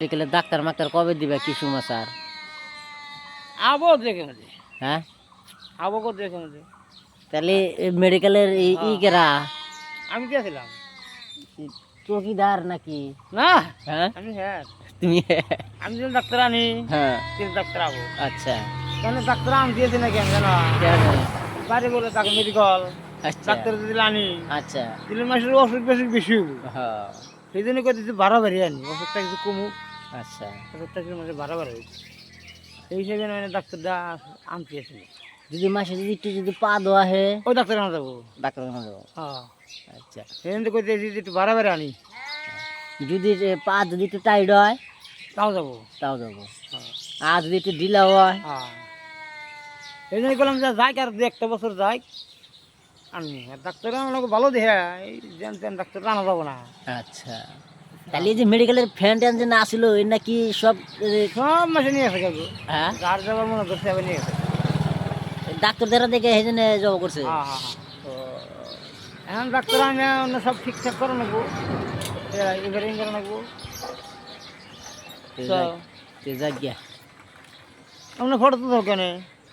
বিকেলে ডাক্তার মাক্তার কবে দিবে কি সমাচার? আবো দেখে মধ্যে হ্যাঁ, আবো কো দেখে মধ্যে তাহলে মেডিকেলের ই কেরা আমি কি আছিলাম চৌকিদার নাকি? না হ্যাঁ আমি হ্যাঁ তুমি আমি যখন ডাক্তার আনি হ্যাঁ ডাক্তার আবো আচ্ছা কেন ডাক্তার আম দিয়েছে নাকি আমি জানো কেন? বাড়ি বলে তাকে মেডিকেল আচ্ছা ডাক্তার যদি আনি আচ্ছা দিলে মাসের অসুখ বেশি বেশি হইব হ্যাঁ সেই জন্য কই দিতে বাড়াবাড়ি আনি ওষুধটা কিছু কমুক আচ্ছা ওষুধটা কিছু মাসে বাড়াবাড়ি হয়েছে সেই হিসেবে মানে ডাক্তারটা আনতে এসেছিল যদি মাসে যদি একটু যদি পা দেওয়া হে ওই ডাক্তার আনা যাবো ডাক্তার দেখানো যাবো। হ্যাঁ আচ্ছা সেই জন্য কইতে যদি একটু বাড়াবাড়ি আনি যদি পা যদি একটু টাইট হয় তাও যাবো তাও যাবো, হ্যাঁ আর যদি একটু ঢিলা হয় হ্যাঁ এই জন্য বললাম যে যাই আর দু একটা বছর যাই আনি আর ডাক্তার আমাকে ভালো দেখে এই যেন তেন ডাক্তার আনা যাবো না আচ্ছা তাহলে এই যে মেডিকেলের ফ্যান ট্যান যে না আসলো এর নাকি সব সব মাসে নিয়ে গেছে কেউ হ্যাঁ যার যাবার মনে করছে আবার নিয়ে গেছে ডাক্তার দ্বারা দেখে এই জন্য জব করছে। হ্যাঁ হ্যাঁ হ্যাঁ এখন ডাক্তার আনে অন্য সব ঠিকঠাক করে নেবো রিপেয়ারিং করে নেবো যাক গিয়া আপনার ফটো তো দরকার নেই